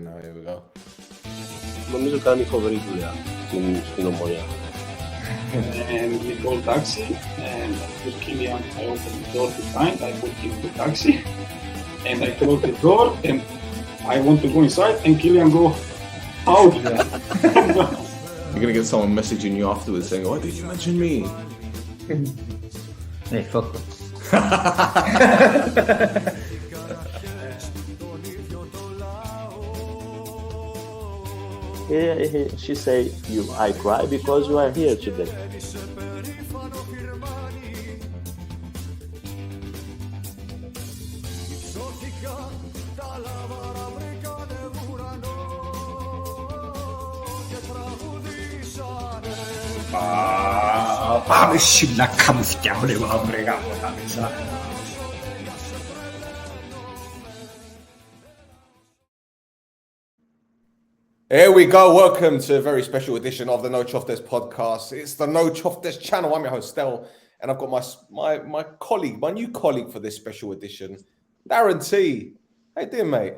now. Here we go. And we called taxi, and I put Killian, I opened the door to find, I put him in the taxi, and I closed the door, and I want to go inside, and Killian go out. You're gonna get someone messaging you afterwards saying, "Why did you mention me?" Hey, fuck them. She say, I cry because you are here today. Here we go. Welcome to a very special edition of the No Choftes podcast. It's the No Choftes channel. I'm your host, Stel, and I've got my colleague, my new colleague for this special edition, Darren T. How you doing, mate?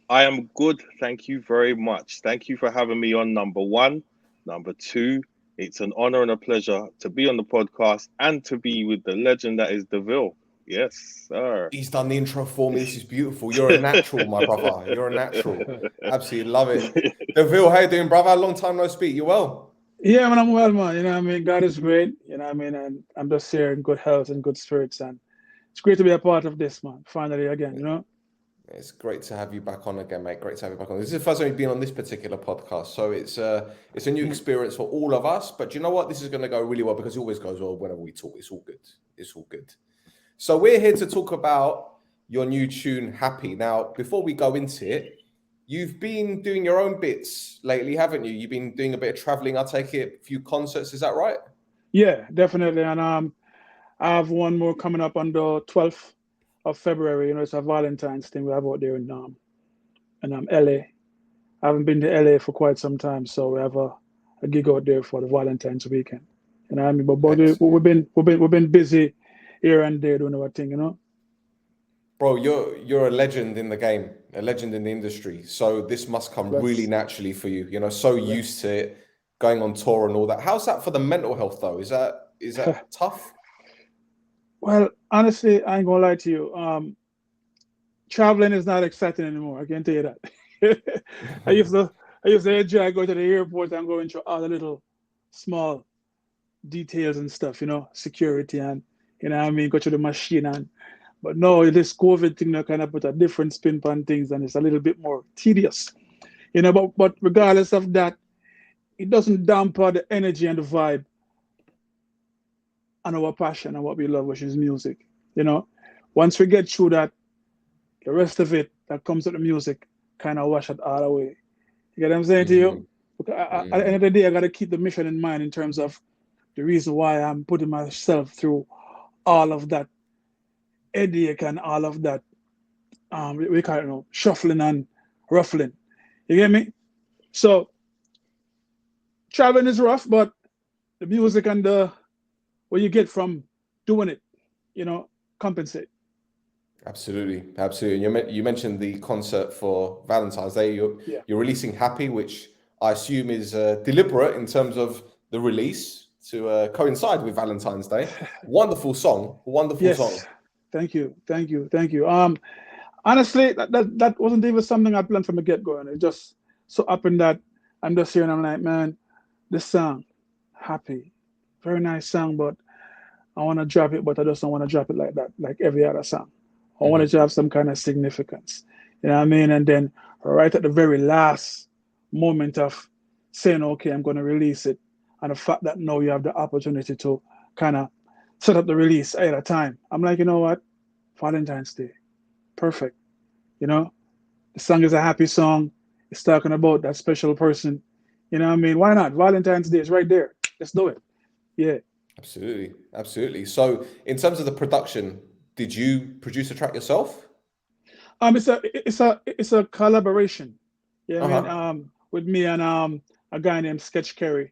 I am good. Thank you very much. Thank you for having me on, number one. Number two, it's an honor and a pleasure to be on the podcast and to be with the legend that is VILLE. Yes, sir. He's done the intro for me. This is beautiful. You're a natural, my brother. You're a natural. Absolutely love it. VILLE, how you doing, brother? Long time no speak. You well? Yeah, man, I'm well, man. You know what I mean? God is great. You know what I mean? And I'm just here in good health and good spirits. And it's great to be a part of this, man. Finally, again, you know? It's great to have you back on again, mate. Great to have you back on. This is the first time you've been on this particular podcast, so it's a new experience for all of us. But you know what? This is going to go really well because it always goes well whenever we talk. It's all good. It's all good. So we're here to talk about your new tune, Happy. Now, before we go into it, you've been doing your own bits lately, haven't you? You've been doing a bit of traveling. I take it, a few concerts. Is that right? Yeah, definitely. And I have one more coming up on the 12th of February. You know, it's a Valentine's thing we have out there in LA. I haven't been to LA for quite some time, so we have a gig out there for the Valentine's weekend. You know what I mean? But we've been busy here and there doing our thing, you know. Bro, you're a legend in the game, a legend in the industry. So this must come really naturally for you. You know, so used to it, going on tour and all that. How's that for the mental health though? Is that tough? Well, honestly, I ain't gonna lie to you. Traveling is not exciting anymore. I can tell you that. I used to enjoy going to the airport and going through all the little small details and stuff, you know, security and you know what I mean, go to the machine but no, this COVID thing kind of put a different spin on things and it's a little bit more tedious. You know, but regardless of that, it doesn't damper the energy and the vibe and our passion and what we love, which is music. You know, once we get through that, the rest of it that comes with the music kind of wash it all away. You get what I'm saying to you? Because at the end of the day, I got to keep the mission in mind in terms of the reason why I'm putting myself through all of that headache and all of that, we call it, you know, shuffling and ruffling. You get me? So traveling is rough, but the music and what you get from doing it, you know, compensate. Absolutely. And you mentioned the concert for Valentine's Day. You're releasing Happy, which I assume is deliberate in terms of the release to coincide with Valentine's Day. Wonderful song. Wonderful song. Thank you. Honestly, that wasn't even something I planned from the get-go. And it just so happened that I'm just here and I'm like, man, this song, Happy, very nice song, but I want to drop it, but I just don't want to drop it like that, like every other song. I want it to have some kind of significance. You know what I mean? And then right at the very last moment of saying, okay, I'm going to release it, and the fact that now you have the opportunity to kind of set up the release at a time, I'm like, you know what? Valentine's Day. Perfect. You know, the song is a happy song. It's talking about that special person. You know what I mean? Why not? Valentine's Day is right there. Let's do it. Yeah. Absolutely. So in terms of the production, did you produce a track yourself? It's a collaboration. Yeah, I mean, with me and a guy named Sketch Kerry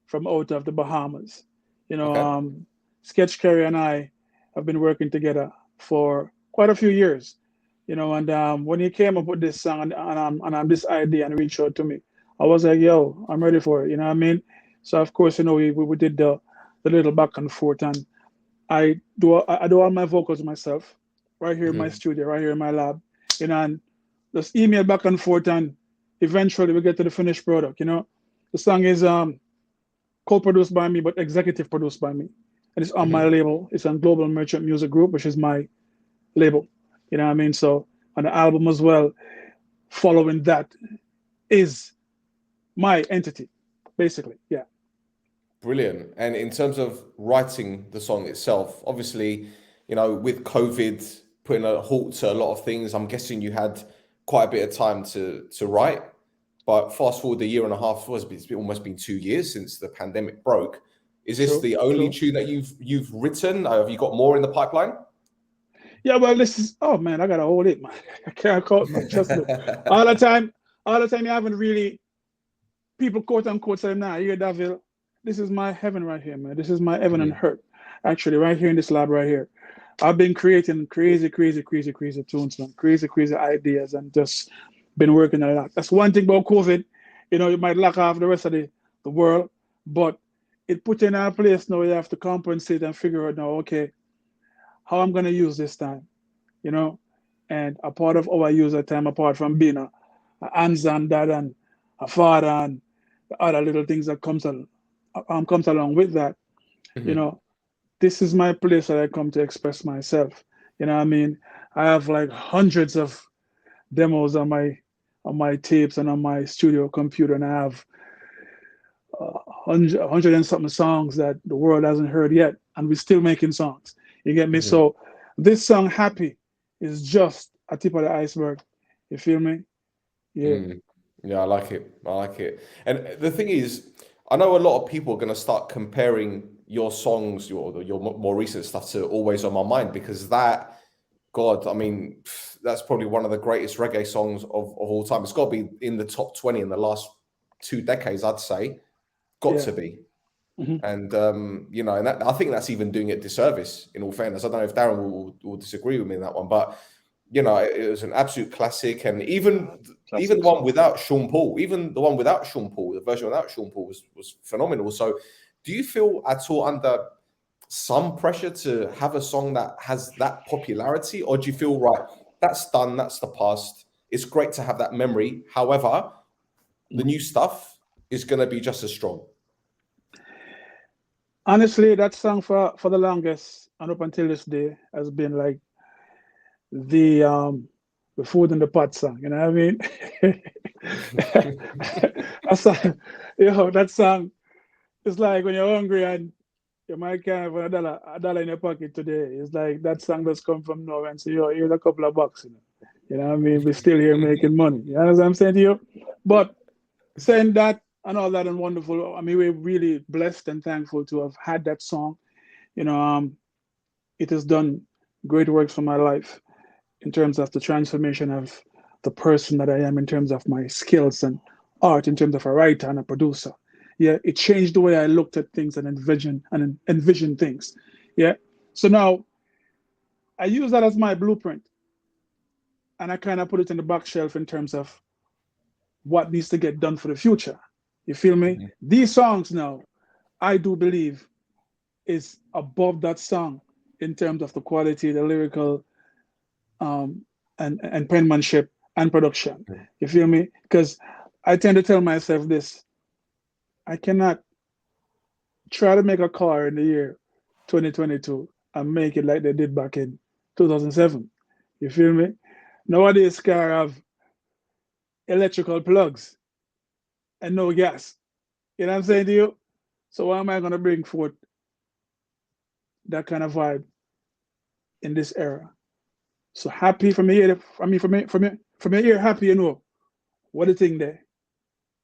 from out of the Bahamas. You know, Sketch Kerry and I have been working together for quite a few years. you know. And when he came up with this song and this idea and reached out to me, I was like, yo, I'm ready for it. You know what I mean? So of course, you know, we did the little back and forth, and I do all my vocals myself, right here in my studio, right here in my lab, you know, and just email back and forth, and eventually we get to the finished product. You know, the song is co-produced by me, but executive produced by me, and it's on my label. It's on Global Merchant Music Group, which is my label. You know what I mean? So on the album as well, following that is my entity, basically. Yeah. Brilliant. And in terms of writing the song itself, obviously, you know, with COVID putting a halt to a lot of things, I'm guessing you had quite a bit of time to write. But fast forward a year and a half, it's almost been 2 years since the pandemic broke. Is this the only tune that you've written? Have you got more in the pipeline? Yeah, well, this is, oh man, I gotta hold it, man. I can't count, man. Trust me. All the time, you haven't really, people quote unquote say, nah, you hear that, VILLE? This is my heaven right here, man. This is my heaven and earth. Actually, right here in this lab right here. I've been creating crazy tunes, man. Crazy ideas, and just been working a lot. That's one thing about COVID. You know, you might lack off the rest of the world, but it put you in a place now you have to compensate and figure out now, okay, how I'm gonna use this time, you know? And a part of how I use that time, apart from being a hands-on dad and a father and the other little things that comes along with that, you know, this is my place that I come to express myself. You know what I mean? I have like hundreds of demos on my tapes and on my studio computer, and I have 100 and something songs that the world hasn't heard yet, and we're still making songs. You get me? So this song, Happy, is just a tip of the iceberg. You feel me? Yeah. Yeah, I like it. And the thing is, I know a lot of people are going to start comparing your songs, your more recent stuff, to Always on My Mind, because that, God, I mean, that's probably one of the greatest reggae songs of all time. It's got to be in the top 20 in the last 2 decades, I'd say. Got to be. And you know, and I think that's even doing it disservice, in all fairness. I don't know if Darren will disagree with me in that one, but you know, it was an absolute classic. And even the one without Sean Paul, the version without Sean Paul was phenomenal. So do you feel at all under some pressure to have a song that has that popularity, or do you feel, right, that's done, that's the past, it's great to have that memory, however the new stuff is going to be just as strong? Honestly, that song for the longest and up until this day has been like the food in the pot song. You know what I mean? That song is like when you're hungry and you might have a dollar in your pocket today. It's like that song just come from nowhere and say, yo, here's a couple of bucks. You know what I mean? We're still here making money. You know what I'm saying to you? But saying that and all that and wonderful, I mean, we're really blessed and thankful to have had that song. You know, it has done great works for my life in terms of the transformation of the person that I am, in terms of my skills and art, in terms of a writer and a producer. Yeah, it changed the way I looked at things and envision things. Yeah. So now I use that as my blueprint, and I kind of put it in the back shelf in terms of what needs to get done for the future. You feel me? These songs now, I do believe, is above that song in terms of the quality, the lyrical, and penmanship and production. You feel me? Because I tend to tell myself this: I cannot try to make a car in the year 2022 and make it like they did back in 2007. You feel me? Nowadays, cars have electrical plugs and no gas. You know what I'm saying to you? So why am I going to bring forth that kind of vibe in this era? So Happy from here, from here, Happy, you know what the thing there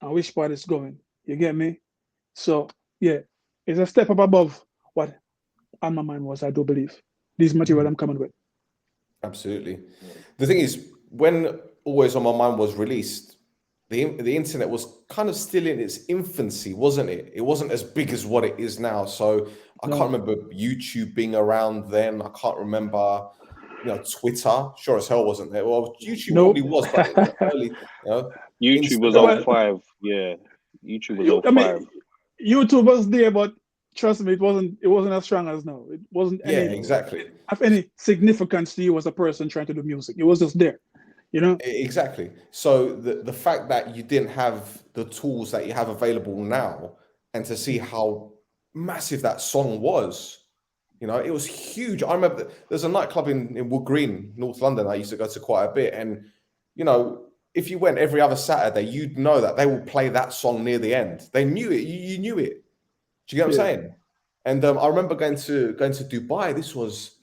and which part it's going. You get me? So yeah, it's a step up above what on my mind was, I do believe. This material I'm coming with. Absolutely. The thing is, when Always on My Mind was released, the internet was kind of still in its infancy, wasn't it? It wasn't as big as what it is now. So I can't remember YouTube being around then. I can't remember Twitter, sure as hell wasn't there. Well, YouTube Nope. probably was, but in the early, YouTube was Instagram. 05. Yeah, YouTube was 05. I mean, YouTube was there, but trust me, it wasn't as strong as now. It wasn't exactly of any significance to you as a person trying to do music. It was just there, Exactly. So the fact that you didn't have the tools that you have available now, and to see how massive that song was, it was huge. I remember there's a nightclub in Wood Green, North London, I used to go to quite a bit. And, if you went every other Saturday, you'd know that they would play that song near the end. They knew it. You knew it. Do you get what I'm saying? And I remember going to Dubai. This was,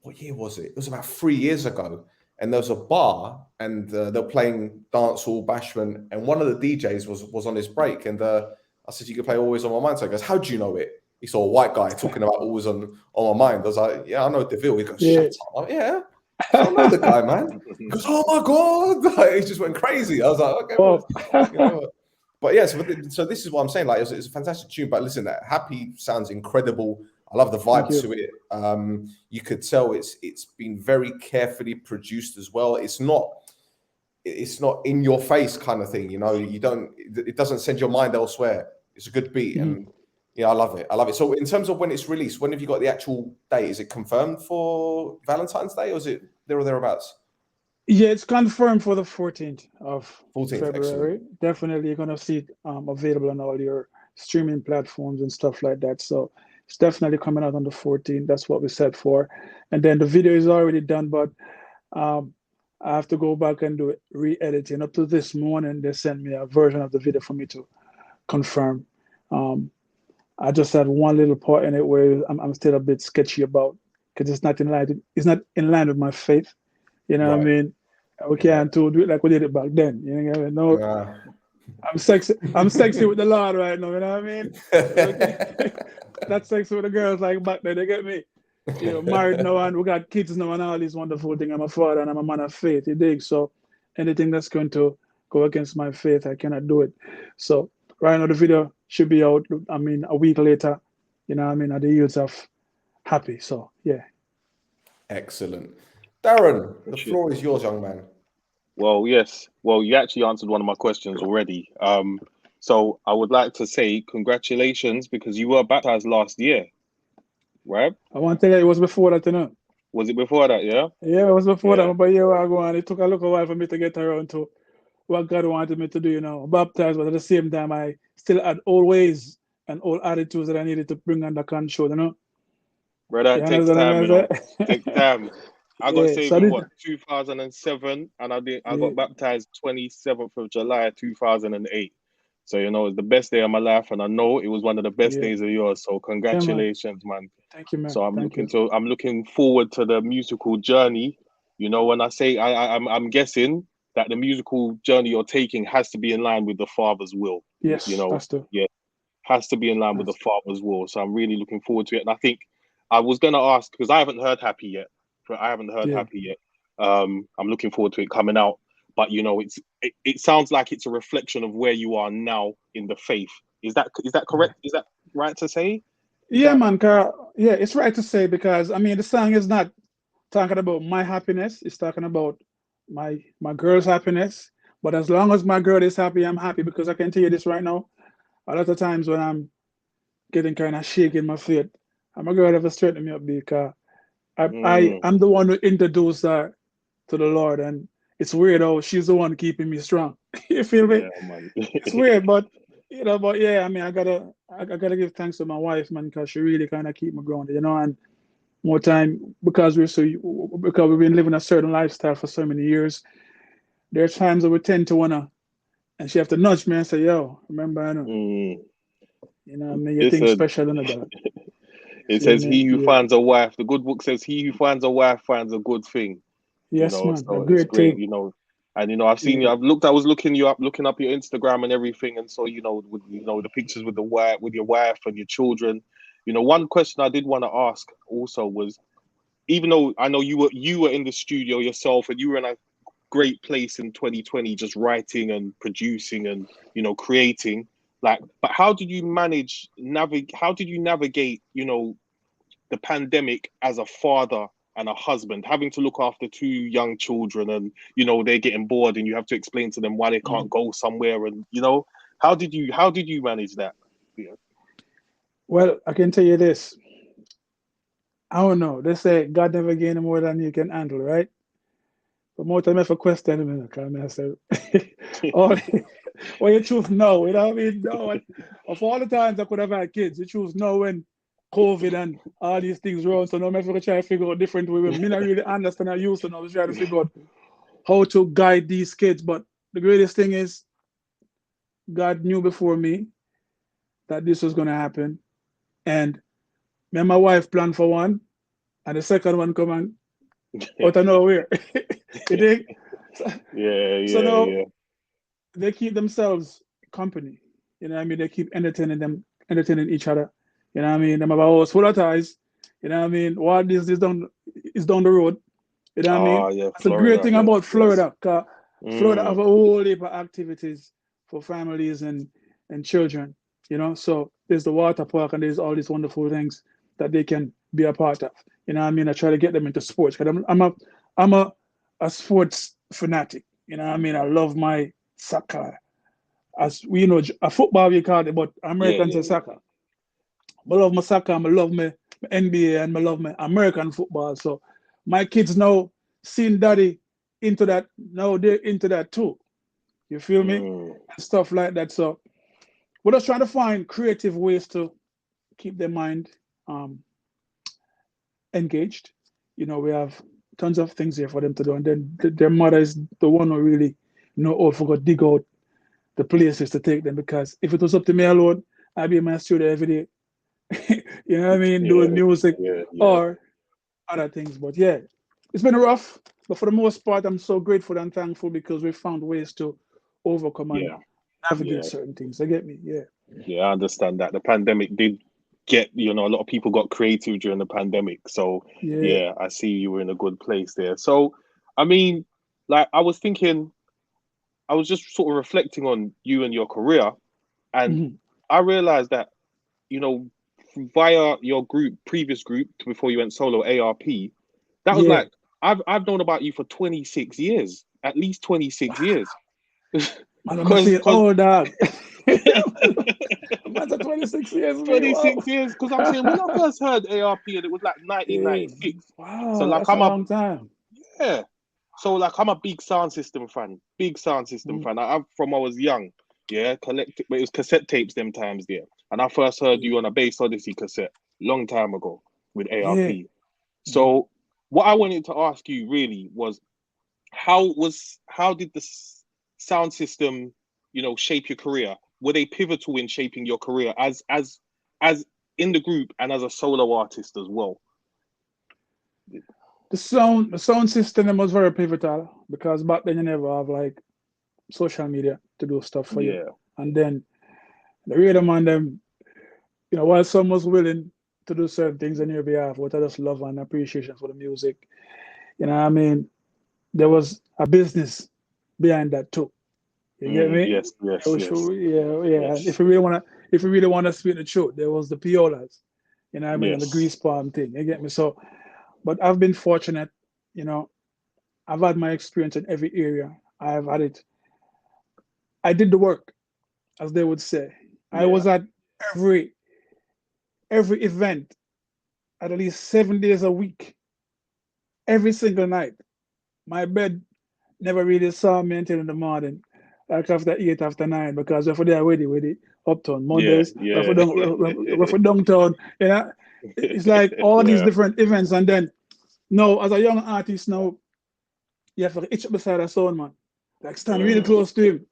what year was it? It was about 3 years ago. And there was a bar, and they're playing dancehall, bashment, and one of the DJs was on his break. And I said, "You can play Always on My Mind." So he goes, "How do you know it?" He saw a white guy talking about Always on My Mind. I was like, "Yeah, I know DeVille." He goes, "Shut up." I'm like, "Yeah, I know the guy, man." He goes, "Oh my God." Like, he just went crazy. I was like, "Okay." Well, but yeah, so this is what I'm saying. Like, it's a fantastic tune. But listen, that Happy sounds incredible. I love the vibe to it. You could tell it's been very carefully produced as well. It's not in your face kind of thing. It doesn't send your mind elsewhere. It's a good beat, and I love it. So in terms of when it's released, when have you got the actual date? Is it confirmed for Valentine's Day, or is it there or thereabouts? Yeah, it's confirmed for the 14th of 14th, February. excellent. Definitely, you're gonna see it available on all your streaming platforms and stuff like that. So it's definitely coming out on the 14th. That's what we set for. And then the video is already done, but I have to go back and do it, re-editing. Up to this morning, they sent me a version of the video for me to confirm. I just had one little part in it where I'm still a bit sketchy about, because it's not in line with my faith. You know what I mean? We can't do it like we did it back then. You know what I mean? No, I'm sexy with the Lord right now. You know what I mean? Not sexy with the girls like back then. They get me. Married now, and we got kids now, and all these wonderful things. I'm a father and I'm a man of faith. You dig? So anything that's going to go against my faith, I cannot do it. So right now the video should be out. I mean, a week later. You know what I mean? At the youths of Happy. So yeah. Excellent. Darren, the floor is yours, young man. Well, yes. Well, you actually answered one of my questions already. So I would like to say congratulations, because you were baptized last year, right? I want to tell you, it was before that, Was it before that? Yeah. Yeah, it was before that. But a year ago, and it took a little while for me to get around to what God wanted me to do. Baptized, but at the same time, I still had old ways and old attitudes that I needed to bring under control. Brother, it takes time, Take time. I got saved in 2007, and I got baptized 27th of July 2008. So it's the best day of my life, and I know it was one of the best days of yours. So congratulations, man. Thank you, man. So I'm looking forward to the musical journey. When I say I'm guessing that the musical journey you're taking has to be in line with the Father's will. Yes, has to. Yeah, has to be in line with the Father's will. So I'm really looking forward to it. And I think I was gonna ask, because I haven't heard Happy yet. I'm looking forward to it coming out. But it sounds like it's a reflection of where you are now in the faith. Is that correct? Is that right to say? Man. Yeah, it's right to say, because the song is not talking about my happiness. It's talking about my girl's happiness. But as long as my girl is happy, I'm happy, because I can tell you this right now. A lot of times when I'm getting kind of shaky in my faith, my girl ever straighten me up, because I'm the one who introduced her to the Lord, and it's weird how she's the one keeping me strong. You feel me? Yeah, man. It's weird, but yeah, I gotta give thanks to my wife, man, because she really kind of keep me grounded, and more time, because we've been living a certain lifestyle for so many years. There are times that we tend to wanna, and she have to nudge me and say, "Yo, remember, I know." You think special than that. It says, "He who finds a wife," the good book says, "He who finds a wife finds a good thing." Yes, man. So a great great, thing. And I've seen you. I was looking you up, looking up your Instagram and everything, and so with the pictures with your wife and your children. One question I did want to ask also was, even though I know you were in the studio yourself, and you were in a great place in 2020, just writing and producing and creating. But how did you navigate the pandemic as a father and a husband, having to look after 2 young children, and you know they're getting bored, and you have to explain to them why they can't go somewhere, and you know, how did you manage that? Yeah. Well, I can tell you this. I don't know. They say God never gave you more than you can handle, right? But more time I have a question, because I said, oh, well, you choose no, you know what I mean? No, of all the times I could have had kids, you choose no when COVID and all these things wrong. So now I'm going to try to figure out different ways. Me not really understand how you, so now I was trying to figure out how to guide these kids. But the greatest thing is God knew before me that this was going to happen. And me and my wife planned for one, and the second one come and out of nowhere. You think? So now they keep themselves company. You know what I mean? They keep entertaining each other. You know what I mean? Them have a house full of ties. You know what I mean? What this is down the road. You know what I mean? Yeah, That's a great thing about Florida, because Florida have a whole heap of activities for families and children. You know, so there's the water park and there's all these wonderful things that they can be a part of. You know what I mean? I try to get them into sports, because I'm a sports fanatic. You know what I mean? I love my soccer. As we know, a football we call it, but Americans say soccer. I love my soccer, I love my NBA, and I love my American football. So my kids now seeing daddy into that, now they're into that too. You feel me? And stuff like that. So we're just trying to find creative ways to keep their mind engaged. You know, we have tons of things here for them to do, and then their mother is the one who really know how to go dig out the places to take them, because if it was up to me alone, I'd be in my studio every day. You know what I mean? Doing music or other things. But yeah, it's been rough, but for the most part, I'm so grateful and thankful, because we found ways to overcome and navigate certain things. You get me? Yeah, I understand that. The pandemic did get, you know, a lot of people got creative during the pandemic. So yeah, I see you were in a good place there. So, I mean, like I was just sort of reflecting on you and your career, and I realized that, you know, via your previous group before you went solo, ARP, that was like, I've known about you for 26 years, at least 26 years. I'm saying, oh, dog. That's a 26 years. 26 years, because I'm saying when I first heard ARP, and it was like 1996. Wow, so like that's a long time. Yeah. So like I'm a big sound system fan. I'm from I was young. Yeah, but it was cassette tapes them times there. And I first heard you on a Bass Odyssey cassette long time ago with ARP. So what I wanted to ask you really was how did the sound system, you know, shape your career? Were they pivotal in shaping your career as in the group and as a solo artist as well? The sound system was very pivotal, because back then you never have like social media to do stuff for you. And then the radio man, them, you know, while some was willing to do certain things on your behalf, what I just love and appreciation for the music, you know what I mean? There was a business behind that too. You get me? Yes. And if you really wanna speak the truth, there was the Piolas, you know what I mean, and the grease palm thing. You get me? So, but I've been fortunate, you know, I've had my experience in every area. I've had it. I did the work, as they would say. I was at every event at least 7 days a week, every single night. My bed never really saw me until in the morning, like after 8, after 9, because we're there with it, uptown Mondays, we're for downtown, you know. It's like all these different events, and then now as a young artist now, you have to itch up beside a sound man, like stand really close to him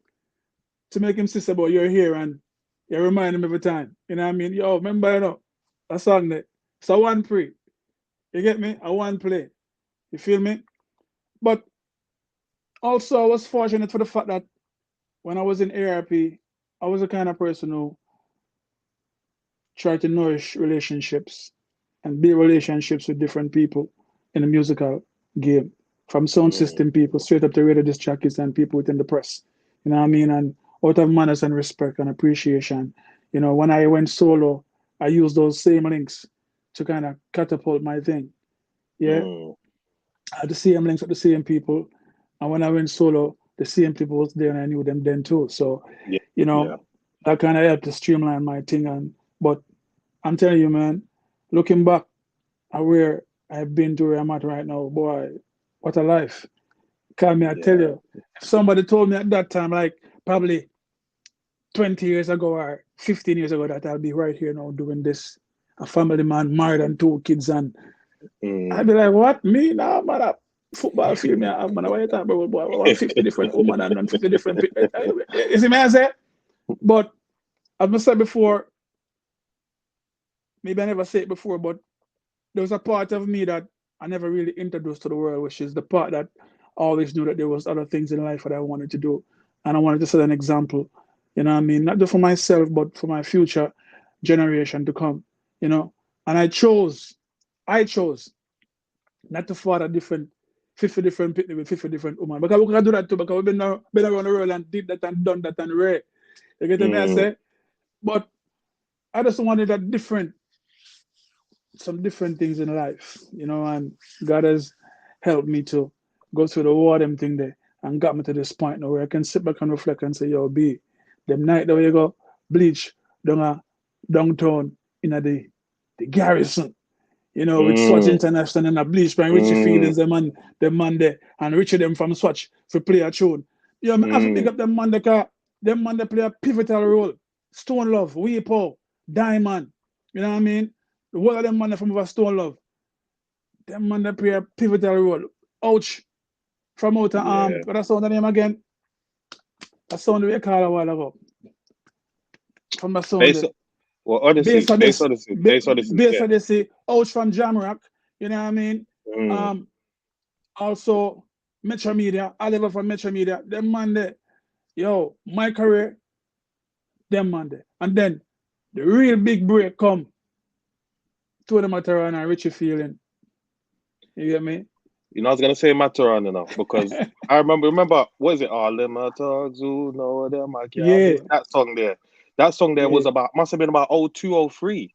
to make him see about you're here, and you remind him every time. You know what I mean? Yo, remember, you know, a song that so one pre. You get me? I one play. You feel me? But also I was fortunate for the fact that when I was in ARP, I was the kind of person who tried to nourish relationships and build relationships with different people in the musical game, from sound system people straight up to radio disc jockeys and people within the press. You know what I mean? And out of manners and respect and appreciation, you know, when I went solo, I used those same links to kind of catapult my thing. Yeah, I had the same links with the same people, and when I went solo, the same people was there, and I knew them then too. So, Yeah. you know, Yeah. that kind of helped to streamline my thing. But I'm telling you, man, looking back at where I've been to where I'm at right now, boy, what a life. Call me, I tell Yeah. you, if somebody told me at that time, like probably 20 years ago or 15 years ago, that I'll be right here now doing this, a family man, married and 2 kids, and I'd be like, what? Me? Nah, man, a football field, me, I have, man, what you talking about, boy? I want 50 different women and 50 different people. You see me, I say? But as I said before, maybe I never said it before, but there was a part of me that I never really introduced to the world, which is the part that I always knew that there was other things in life that I wanted to do. And I wanted to set an example, you know what I mean? Not just for myself, but for my future generation to come, you know? And I chose not to father 50 different people with 50 different women. Because we can do that too, because we've been around the world and did that and done that and rare. You get me, I say? But I just wanted some different things in life, you know, and God has helped me to go through the war them thing there and got me to this point now where I can sit back and reflect and say, yo, B, them night there you go, bleach downtown in the garrison, you know, with Swatch International and a bleach by Richie Feelings, the man there, and Richie them from Swatch for play a tune. You know, I have to pick up them man because them man they play a pivotal role. Stone Love, Weepo, Diamond, you know what I mean? The whole of them man from over Stone Love. Them man they play a pivotal role. Ouch. From out of what I saw the name again? I saw the way call a while ago. From the sound. Well, Odyssey, Bass Bass Odyssey, Ouch from Jamrock, you know what I mean? Also Metro Media, Oliver from Metro Media, them man there. Yo, my career, them man there. And then the real big break come to the Mataran and Richie Feeling. You get me? You know, I was gonna say Mataran now because I remember what is it? All them dogs who know them. Yeah. That song there. That song there was must have been about 02, 03.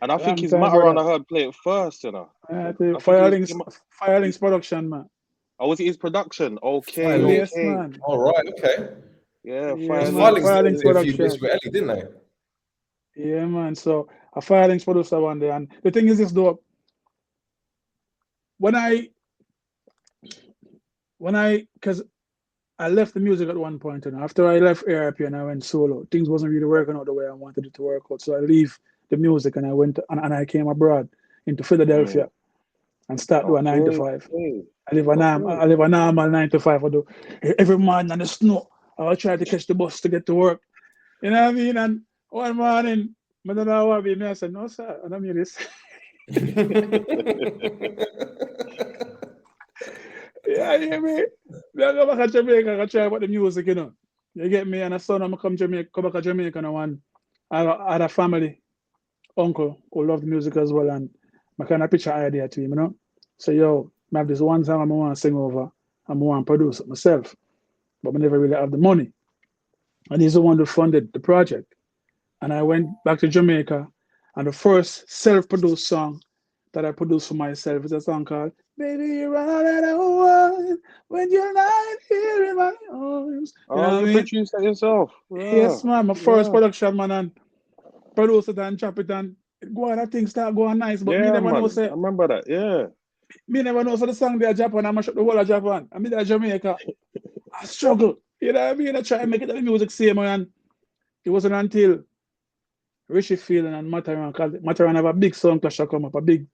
And I think his Mataran I heard play it first, you know. Firelings production, man. Oh, was it his production? Okay, yes, okay. man. All right, okay. Yeah, Firelings did a few bits with Ellie, didn't they? Yeah, man. So a Firelings producer one day, and the thing is this though. Because I left the music at one point, and after I left ARP and I went solo, things wasn't really working out the way I wanted it to work out. So I leave the music and I went and I came abroad into Philadelphia and start doing 9 to 5. I live a normal 9 to 5. I do every morning in the snow. I'll try to catch the bus to get to work. You know what I mean? And one morning, I don't know what I said, no, sir, I don't mean this. Yeah, you hear me? I go back to Jamaica, I try about the music, you know. You get me? And I saw them come back to Jamaica, and I had a family uncle who loved music as well, and I kind of picture idea to him, you know. So, yo, I have this one song I want to sing over, and I want to produce it myself, but I never really have the money. And he's the one who funded the project. And I went back to Jamaica, and the first self-produced song that I produced for myself is a song called Baby, You're All That I Want When You're Not Here in My Arms. You know what I mean? Produced that yourself. Yeah. Yes, man. My first production, man, and produce it and chop it and go on, that thing start going nice. But me never know, say, I remember that, me never know, so the song there Japan, I mash up the whole of Japan. I mean, that Jamaica, I struggle. You know what I mean? I try to make it the music same, and it wasn't until Richie Feeling and Mataran, because Mataran have a big song clash come up, the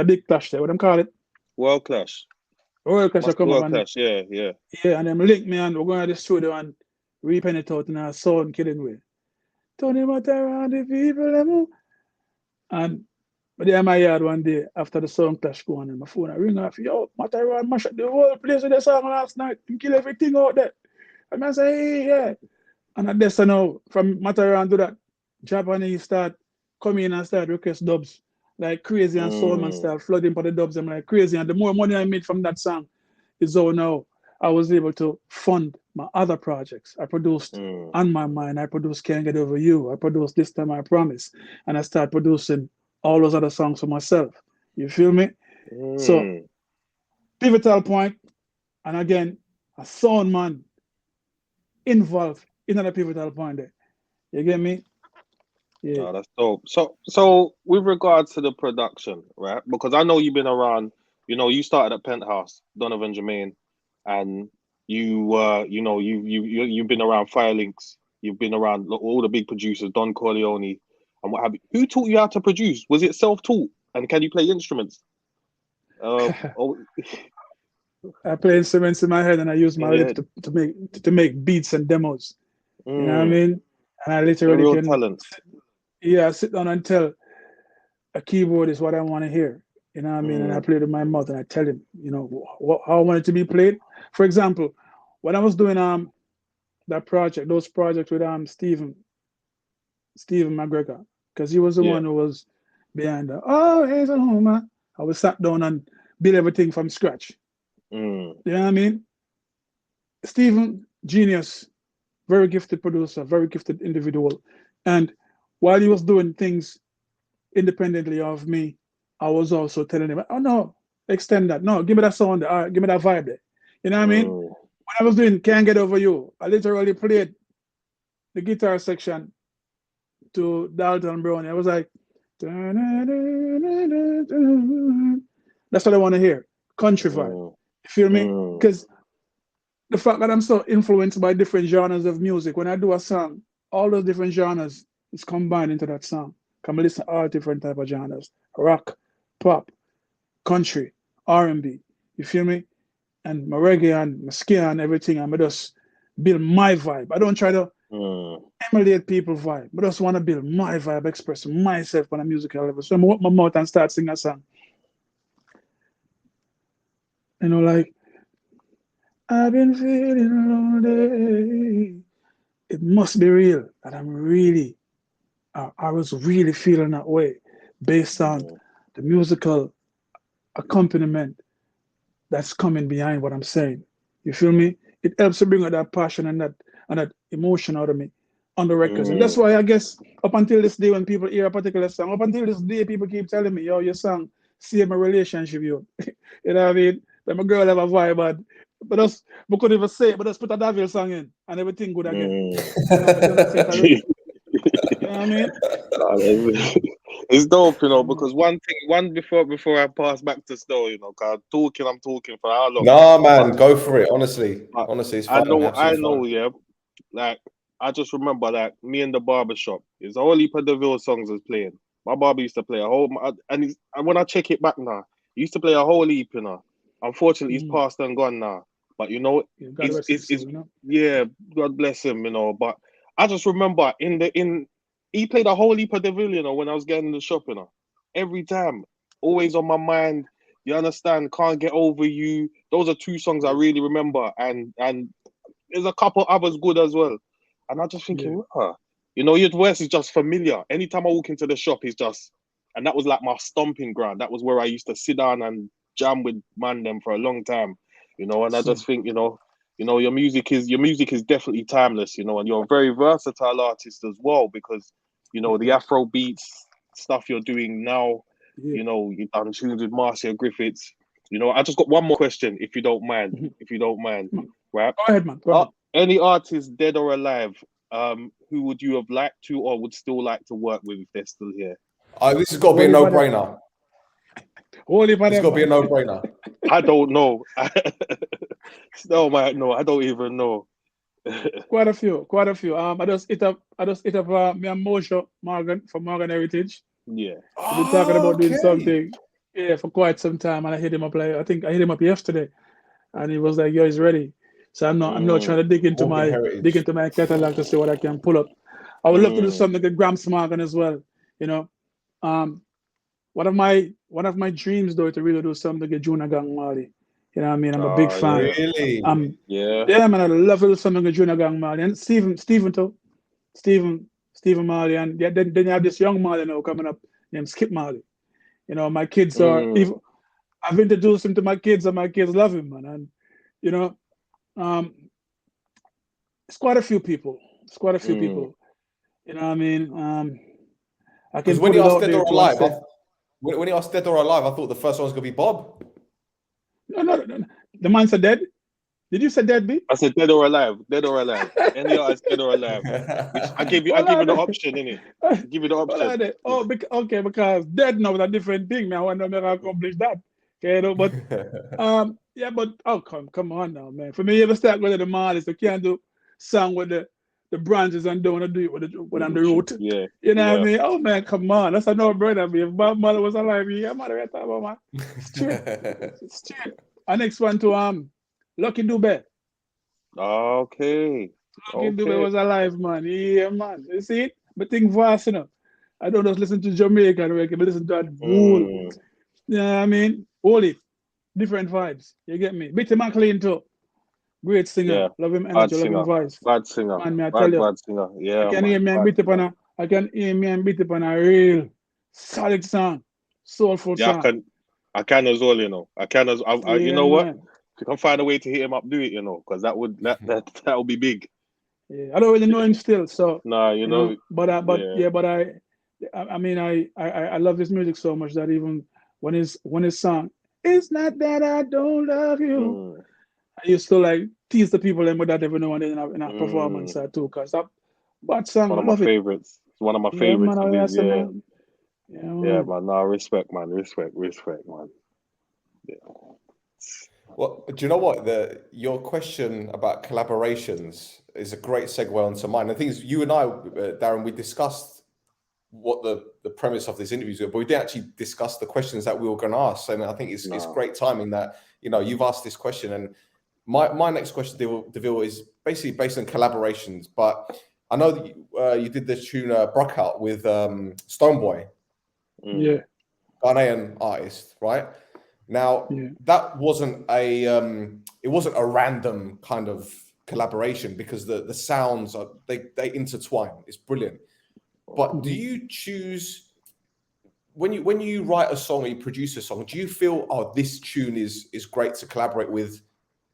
big clash there, what them call it? World Clash. World Clash come up. Clash, yeah. Yeah, and them link me and we're going to the studio and repen it out in a sound killing way. Tony Mataran, the people, them. And but there in my yard one day after the song clash going on, my phone I ring off, yo, Mataran mash up the whole place with the song last night and kill everything out there. And I say, hey, yeah. And I guess now from Mataran to that, Japanese start coming in and start request dubs like crazy, and Soulman start flooding for the dubs. I'm like crazy. And the more money I made from that song is how now I was able to fund my other projects. I produced On My Mind, I produced Can't Get Over You, I produced This Time I Promise, and I start producing all those other songs for myself. You feel me? So pivotal point, and again, a sound man involved in another pivotal point there. You get me? Yeah. No, that's dope. So with regards to the production, right? Because I know you've been around. You know, you started at Penthouse, Donovan Jermaine, and you've been around Firelinks. You've been around all the big producers, Don Corleone, and what have you. Who taught you how to produce? Was it self-taught? And can you play instruments? I play instruments in my head and I use my lips to make beats and demos. You know what I mean? And I literally real can talent. Yeah, I sit down and tell a keyboard is what I want to hear. You know what I mean? And I play it with my mouth and I tell him, you know, how I want it to be played. For example, when I was doing those projects with Stephen McGregor, because he was the one who was behind he's a homer. I was sat down and build everything from scratch. You know what I mean? Stephen, genius, very gifted producer, very gifted individual. And while he was doing things independently of me, I was also telling him, oh no, extend that. No, give me that sound there. Give me that vibe there. You know what I mean? When I was doing Can't Get Over You, I literally played the guitar section to Dalton Brown. I was like, that's what I want to hear. Country vibe. You feel me? Because the fact that I'm so influenced by different genres of music, when I do a song, all those different genres is combined into that song. Come listen to all different type of genres: rock, pop, country, R&B. You feel me? And my reggae and my ska and everything. I'm just build my vibe. I don't try to emulate people's vibe. I just want to build my vibe, express myself on a musical level. So I'm open my mouth and start singing a song. You know, like, I've been feeling lonely. It must be real that I was really feeling that way based on the musical accompaniment that's coming behind what I'm saying. You feel me? It helps to bring out that passion and that emotion out of me on the records. And that's why I guess up until this day, when people hear a particular song, up until this day, people keep telling me, yo, your song saved my relationship, yo. You know what I mean? That my girl have a vibe, but we couldn't even say it, but just put a VILLE song in and everything good again. You know what I mean? It's dope, you know, because before I pass back to Stel, you know, cause I'm talking for how long? No, man, go for it. Honestly, it's fun. I know, yeah. Like, I just remember, like, me in the barbershop, there's a whole heap of the VILLE songs was playing. My barber used to play a whole, and when I check it back now, he used to play a whole heap, you know. Unfortunately, he's passed and gone now. But you know, yeah, God bless him, you know. But I just remember he played a whole heap of the VILLE, you know, when I was getting in the shop, you know. Every time, always on my mind. You understand? Can't Get Over You. Those are two songs I really remember, and there's a couple others good as well. And I'm just thinking, you know, your voice is just familiar. Anytime I walk into the shop, it's just, and that was like my stomping ground. That was where I used to sit down and jam with them for a long time, you know. And I just think, you know, your music is definitely timeless, you know, and you're a very versatile artist as well, because, you know, the Afro beats stuff you're doing now, you know, you've done tunes with Marcia Griffiths. You know, I just got one more question, if you don't mind. Right? Go ahead, man. Go ahead. Any artist, dead or alive, who would you have liked to or would still like to work with if they're still here? This has got to be a no-brainer. It's got to be a no-brainer. I don't know. No, man, no, I don't even know. Quite a few. I just hit up me and Moshe Morgan from Morgan Heritage. Yeah. We've been talking about doing something for quite some time, and I hit him up I think I hit him up yesterday, and he was like, yo, he's ready. So I'm not trying to dig into my catalog to see what I can pull up. I would love to do something with Gramps Morgan as well, you know. One of my dreams though is to really do something with Junior Gang Marley. You know what I mean? I'm a big fan. Really? Yeah, man, I love to do something with Junior Gang Marley. And Stephen Marley, and then you have this young Marley now coming up named Skip Marley. You know, my kids are I've introduced him to my kids, and my kids love him, man. And you know, it's quite a few people. You know what I mean? I can when put you it asked out dead there or alive, When he asked dead or alive, I thought the first one was gonna be Bob. No. The man said dead. Did you say dead, B? I said dead or alive. Dead or alive. Any artist, dead or alive. Which I give you the option, innit? Give you the option. Okay, because dead now is a different thing. Man, I want to accomplish that. Okay, but yeah, but come on now, man. For me, you ever start going to the mall, you can't do song with the branches and don't want to do it with on the root. Yeah. You know what I mean? Oh man, come on. That's a no-brainer. If my mother was alive, yeah, mother right about man. Straight. Our next one to Lucky Dube. Okay. Lucky Dube was alive, man. Yeah, man. You see it? But think vast, you know. I don't just listen to Jamaican reggae, but listen to that whole. You know what I mean? Holy. Different vibes. You get me? Bitty McLean too. Great singer. Yeah. Love him energy, love him voice. Bad singer. Man, me I tell you. Bad singer. Yeah. I can hear me and beat up on a real solid song. Soulful song. I can as well, you know. You know what? Man. If you can find a way to hit him up, do it, you know, because that would be big. Yeah, I don't really know him still, so nah, you know. But I mean I love his music so much that even when his song, it's not that I don't love you, I used to like tease the people with that every now and then in a performance too, because that song, one of my favorites. It's one of my favorites. Yeah, man. No, respect, man. Respect, man. Yeah. Well, do you know what? Your question about collaborations is a great segue onto mine. The thing is, you and I, Darren, we discussed what the premise of this interview is, but we didn't actually discuss the questions that we were going to ask. And I think it's great timing that, you know, you've asked this question. And my next question, DeVille, is basically based on collaborations. But I know that you did the tune Brockout with Stoneboy. Yeah. Ghanaian artist, right? Now, that wasn't it wasn't a random kind of collaboration, because the sounds they intertwine. It's brilliant. But do you choose when you write a song or you produce a song, do you feel, oh, this tune is great to collaborate with,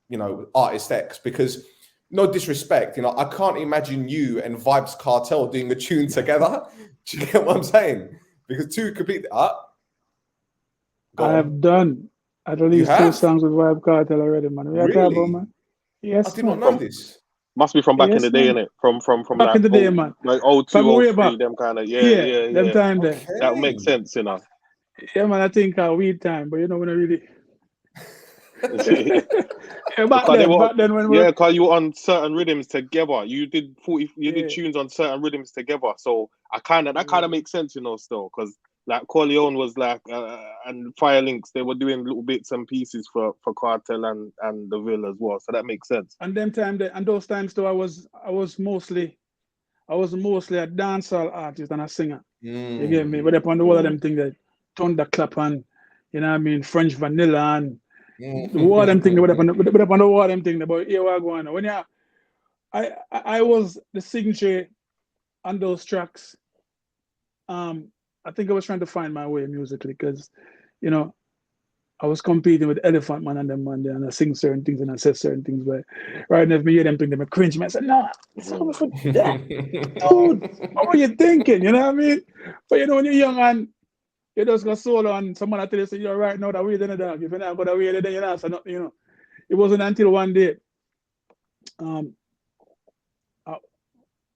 you know, artist X? Because no disrespect, you know, I can't imagine you and Vybz Kartel doing a tune together. Do you get what I'm saying? Because two complete I have done at least 2 songs with Vybz Kartel already, man. Really? Man. Yes, I did not know this. Must be from back in the day, innit? From back in the day, man. Like 02, 03, them kind of, yeah. Them time there. Okay. That makes sense, you know. Yeah, man, I think weed time, but you know, when I really... back then when because you were on certain rhythms together. You did tunes on certain rhythms together. So that kind of makes sense, you know, still, because like Corleone was like and Firelinks, they were doing little bits and pieces for Cartel and the Ville as well. So that makes sense. And those times though, I was mostly a dancehall artist and a singer. You get me? But upon the wall of them thing that Thunderclap and, you know what I mean, French Vanilla and the war them thing, but upon the war them thing, but here we're going. When I was the signature on those tracks. I think I was trying to find my way musically, because, you know, I was competing with Elephant Man and them man there, and I sing certain things and I say certain things, but right now if me hear them things, they cringe me. I said, nah, it's over for that. Dude, what were you thinking? You know what I mean? But you know, when you're young and you just go solo and someone tell you, say, you're right now, that way then the dog. If you're not going to wear it, then you're not. So, you know, it wasn't until one day, Donovan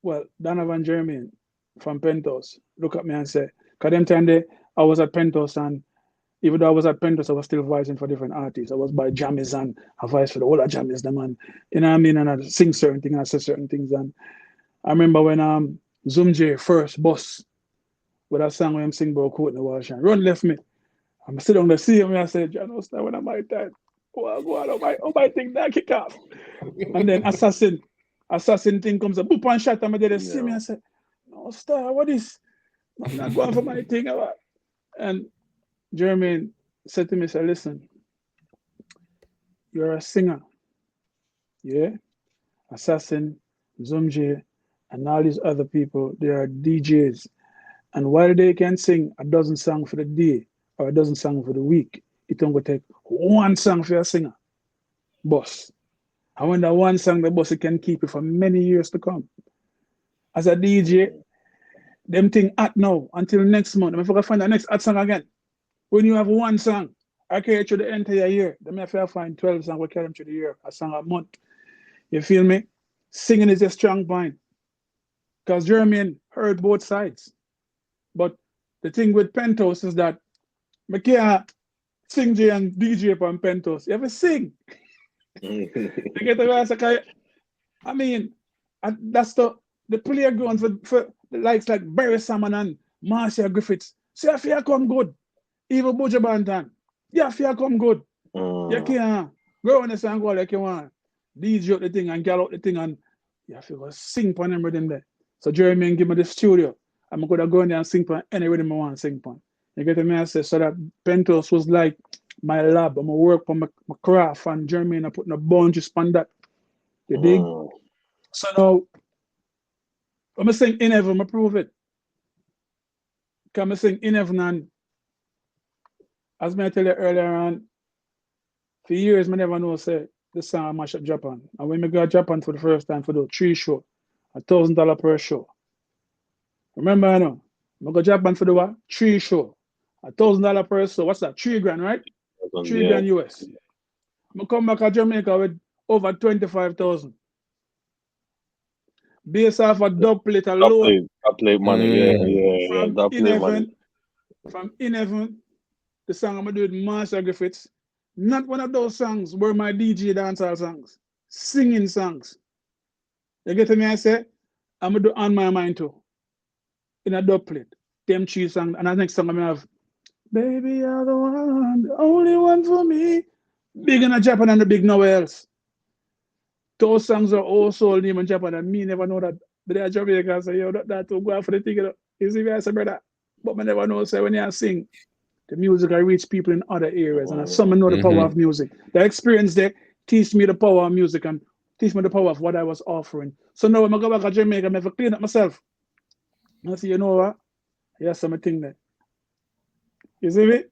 Jermaine from Pentos look at me and say, because them time I was at Pentos, and even though I was at Pentos, I was still voicing for different artists. I was by Jammies and I voiced for the whole of Jammies, them, and you know what I mean, and I sing certain things and I say certain things. And I remember when Zoom J first bus with that song when I'm singing about Courtney Walsh, and Ron left me. I'm sitting on the sea and I said, John, what's that when I'm my time? Oh my thing that kick off. And then assassin thing comes up, boop and shot, and they see me and say, no, Star, what is? I'm not going for my thing. And Jermaine said to me, say, listen, you're a singer. Yeah? Assassin, Zumji, and all these other people, they are DJs. And while they can sing a dozen songs for the day or a dozen songs for the week, it don't go take one song for a singer. Boss. And when that one song, the boss, it can keep it for many years to come. As a DJ, them thing at now until next month. I'm going to find the next hot song again. When you have one song, I carry through the entire year. Then I feel find 12 songs, we carry them through the year, a song a month. You feel me? Singing is a strong point. Because Jermaine heard both sides. But the thing with Penthouse is that I can't sing J and DJ on Penthouse. You ever sing? You get the answer? I mean, that's the player going for the likes like Barry Salmon and Marcia Griffiths. So if you come good, even Buja Bantan, yeah, if you come good, you can't go on the song like you want. DJ out the thing and gal out the thing and you have to go sing on them rhythm there. So Jeremy give me the studio. I'm going to go in there and sing on any rhythm I want to sing on. You get me? I say, so that Penthouse was like my lab. I'm going to work on my craft and Jeremy and I'm putting a bunch on that. You dig? So now, I'm going to sing In Heaven, I prove it. Because I'm sing In Heaven and as I tell you earlier on, for years I never know say this song I mash up Japan. And when I go to Japan for the first time for the 3 show, $1,000 per show. Remember I know, I go to Japan for the what? 3 show. $1,000 per show. What's that? 3 grand, right? 3 grand US. I come back to Jamaica with over 25,000. Based off a dub plate alone. Dub plate money, From dub In plate Heaven, money. from In Heaven, the song I'm gonna do with Marcia Griffiths. Not one of those songs were my DJ dancehall songs. Singing songs. You get me? I say, I'm gonna do On My Mind too. In a dub plate. Them 3 songs. And the next song I'm gonna have Baby, you're the one, the only one for me. Big in Japan and the big nowhere else. Those songs are all sold name in Japan and me never know that. But they're Jamaican say, yo, that will go out for the ticket. You see me, I say, brother. But I never know, say, when you sing, the music will reach people in other areas. And some know the power of music. The experience there teach me the power of music and teach me the power of what I was offering. So now when I go back to Jamaica, I have to clean up myself. I say, you know what? Here's something there. You see me?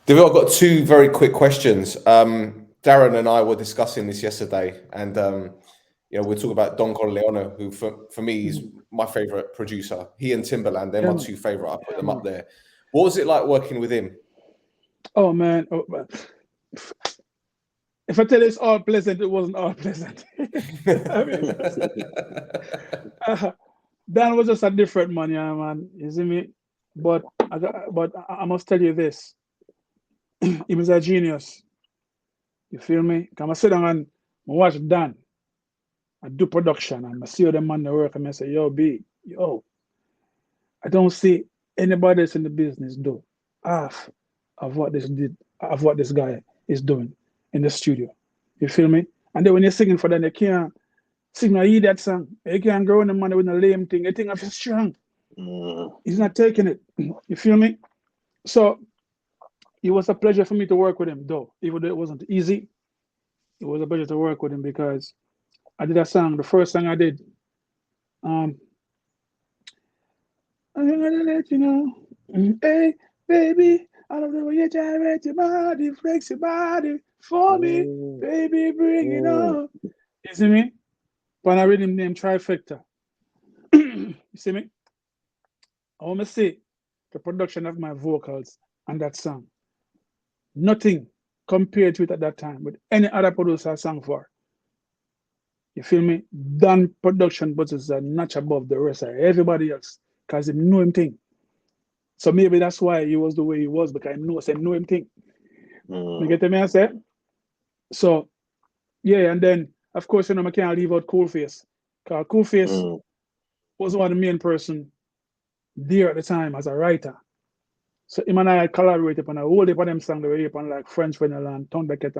David, I've got 2 very quick questions. Darren and I were discussing this yesterday, and you know, we're talking about Don Corleone, who for me is my favorite producer. He and Timberland, they're my 2 favorite. I put them up there. What was it like working with him? Oh man. If I tell you it's all pleasant, it wasn't all pleasant. I mean, Dan was just a different man, yeah, man. You see me? But I must tell you this. He was a genius. You feel me? Come I sit down and watch Dan. I do production and I see how the man they work and I say, yo, B, yo, I don't see anybody else in the business do half of what this guy is doing in the studio. You feel me? And then when you're singing for them, you can't sing or hear that song. You can't go on the man with a lame thing. You think of strong. He's not taking it. You feel me? So it was a pleasure for me to work with him, though. Even though it wasn't easy, it was a pleasure to work with him because I did a song, the first song I did. I'm gonna let you know. Hey, baby, I love the way you gyrate your body, flex your body for me. Baby, bring it on. You see me? When I read him name Trifecta. You see me? I want to say the production of my vocals and that song. Nothing compared to it at that time with any other producer I sang for. You feel me? Dan production budgets are notch above the rest of everybody else because he knew him thing. So maybe that's why he was the way he was, because I know him thing. You get me? I said? So, yeah, and then, of course, you know, I can't leave out Coolface. Because Coolface was one of the main person there at the time as a writer. So him and I collaborated on a whole heap of them songs. They were on like French Vanilla and Thundercat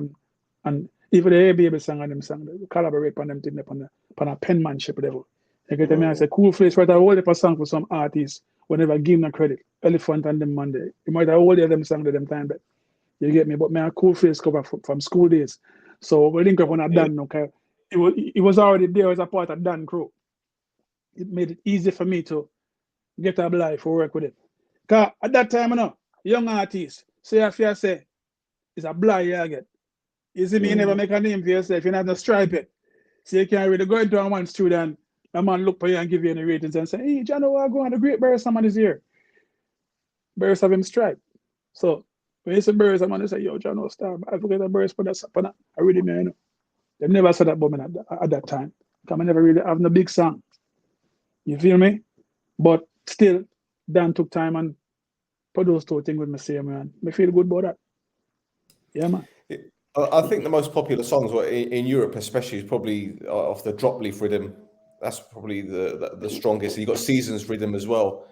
and even the A-Baby song and them song. They collaborate on them thing on a penmanship level. You get me? I say Coolface write a whole heap of song for some artists whenever give them credit. Elephant and them Monday. You might have all of them song to them time, but you get me? But me a Coolface cover from school days. So we link up on a Dan, okay? It was already there as a part of Dan crew. It made it easy for me to get a life for work with it. Because at that time, you know, young artists, so if you say, it's a blind you get. You see me, you never make a name for yourself, you're not a stripe it. So you can't really go into a one studio and a man look for you and give you any ratings and say, hey, John, I go on, the great bear someone is here. Bears have him strike. So when you say Bears, I'm gonna say, yo, John no star. I forget the Bears put that up on. I really mean, you know. They never said that about me at that time. Because I never really have no big song. You feel me? But still, Dan took time and put those two things with me, same man. I feel good about that. Yeah, man. I think the most popular songs were in Europe, especially, is probably off the drop leaf rhythm. That's probably the strongest. You got Seasons rhythm as well.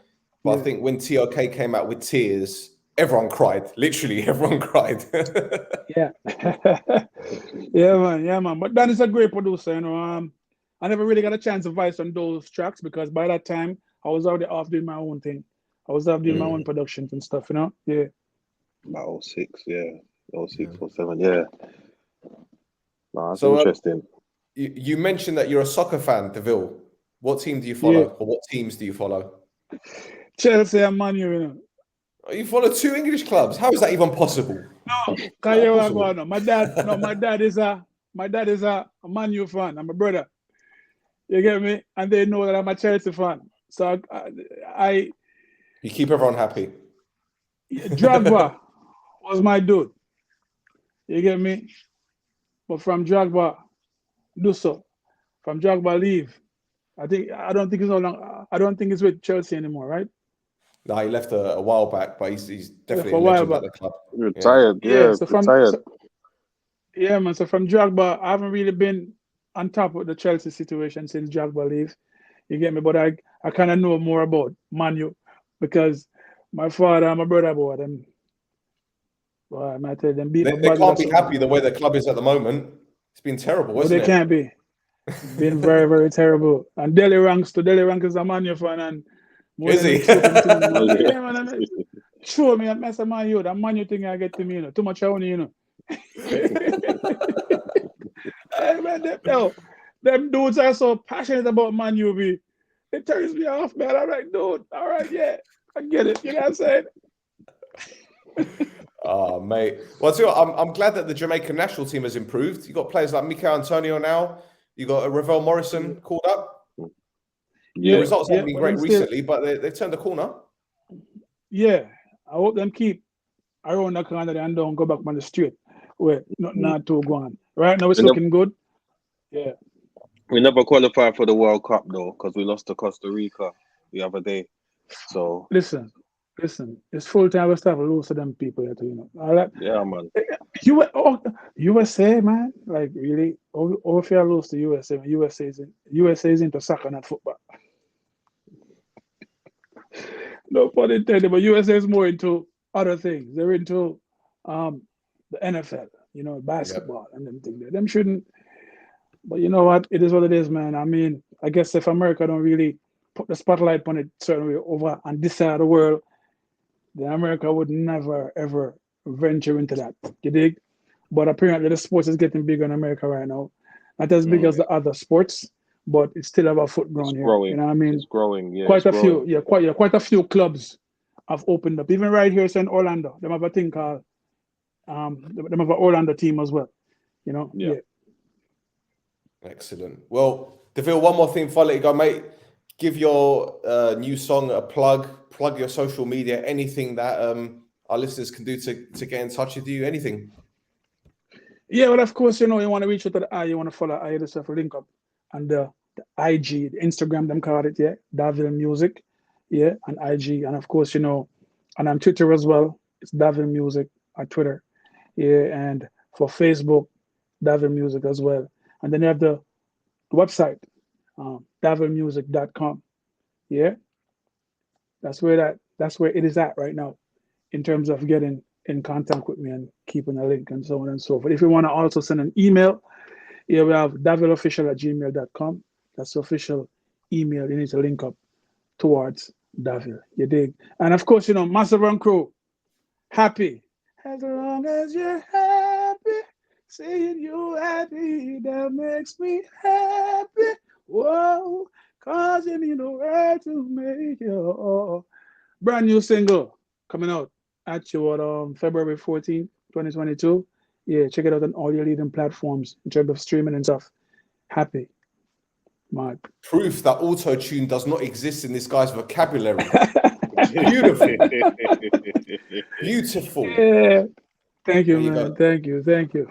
But I think when TRK came out with Tears, everyone cried. Literally, everyone cried. Yeah. Yeah, man. But Dan is a great producer, you know. I never really got a chance to voice on those tracks because by that time I was already off doing my own thing. I was off doing my own productions and stuff, you know. Yeah. About 06, yeah. 06 or 07, yeah. No, that's So, interesting. You mentioned that you're a soccer fan, DeVille. What team do you follow, Yeah. or what teams do you follow? Chelsea and Man U, you know. You follow two English clubs. How is that even possible? No, my dad is a Man U fan. I'm a brother. You get me? And they know that I'm a Chelsea fan. So You keep everyone happy. Drogba was my dude. You get me? But from Drogba, do so. From Drogba leave. I don't think he's with Chelsea anymore, right? No, he left a while back, but he's definitely for a a while legend at back. the club. Retired, So retired. Yeah, man. So from Drogba, I haven't really been on top of the Chelsea situation since Drogba leave. You get me? But I kind of know more about Man U because my father and my brother bought them. Well, I might tell them beat They can't be happy the way the club is at the moment. It's been terrible, no, isn't they it? can't be. It's been very, very terrible. And Deli Ranks is a Man U fan and more Is than he? Yeah, man. Show me a mess of Man U. That Man U thing I get to me, you know. Too much only, you know. Hey, man, them dudes are so passionate about Man U. It turns me off, man. I'm like, dude, all right, yeah, I get it. You know what I'm saying? Oh, mate. Well, too, I'm glad that the Jamaican national team has improved. You got players like Mikel Antonio now. You got Ravel Morrison called up. Yeah, the results haven't been but great them still- recently, but they've turned the corner. Yeah, I hope them keep around the corner and don't go back on the street. Wait, not too gone. Right now it's looking good. Yeah. We never qualified for the World Cup though, because we lost to Costa Rica the other day. So Listen, it's full time we start to lose to them people, you know. All that. yeah, man. USA, man, like really, or if you lose to USA, USA is into soccer, not football. No pun intended, but USA is more into other things. They're into the NFL, you know, basketball and them things. Them shouldn't. But you know what? It is what it is, man. I mean, I guess if America don't really put the spotlight on it certain way over on this side of the world, then America would never ever venture into that. You dig? But apparently the sports is getting bigger in America right now. Not as big as the other sports, but it's still have a foot ground here. Growing. You know what I mean? It's growing. Yeah, quite a few clubs have opened up. Even right here in Orlando, they have a thing called they have an Orlando team as well. You know? Yeah. Excellent. Well, DeVille, one more thing before I let you go, mate. Give your new song a plug your social media, anything that our listeners can do to get in touch with you, anything. Yeah, well, of course, you know, you want to reach out to the eye, you want to follow eye yourself, link up. And the IG, the Instagram, them call it, yeah, Davil Music, yeah, and IG. And of course, you know, and on Twitter as well, it's Davil Music on Twitter, yeah, and for Facebook, Davil Music as well. And then you have the website, davilmusic.com, yeah. That's where it is at right now in terms of getting in contact with me and keeping a link and so on and so forth. If you want to also send an email, here we have davilofficial@gmail.com. That's the official email you need to link up towards Davil. You dig? And of course, you know, Massive Run Crew, happy. As long as you're happy, seeing you happy, that makes me happy. Whoa, causing me the way to make you. Brand new single coming out at you on February 14th, 2022. Yeah, check it out on all your leading platforms in terms of streaming and stuff. Happy. Mad. Proof that auto-tune does not exist in this guy's vocabulary. Beautiful. Beautiful. Yeah. Thank you, There you man. go. Thank you. Thank you.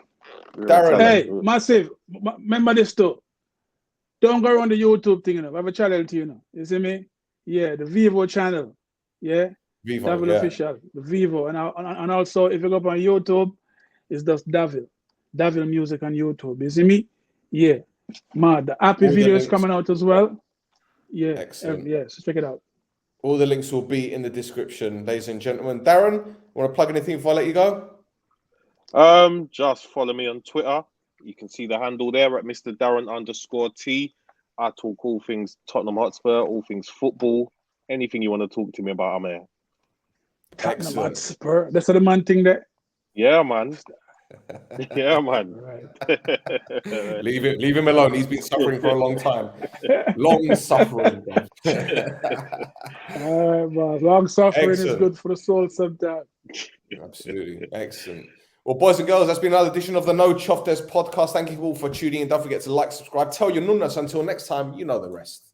Darren. Hey, massive. Remember this too. Don't go around the YouTube thing, you know. I have a channel to you. You see me? Yeah, the Vivo channel. Yeah. Vivo, Davil yeah. official. The Vivo. And also if you go up on YouTube, it's just Davil. Davil music on YouTube. You see me? Yeah. Mad. The happy All the video is links. coming out as well. Yeah. Excellent. Yeah. So check it out. All the links will be in the description, ladies and gentlemen. Darren, want to plug anything before I let you go? Just follow me on Twitter. You can see the handle there at Mr. Darren_T. I talk all things Tottenham Hotspur, all things football, anything you want to talk to me about, I'm here. Tottenham Hotspur. That's the man thing there. Yeah, man. Yeah, man. Right. Leave him alone. He's been suffering for a long time. Long suffering. All right, boss. Long suffering is Excellent. good for the soul sometimes. Absolutely. Excellent. Well, boys and girls, that's been another edition of the No Choftes podcast. Thank you all for tuning in. Don't forget to like, subscribe, tell your nunas. Until next time, you know the rest.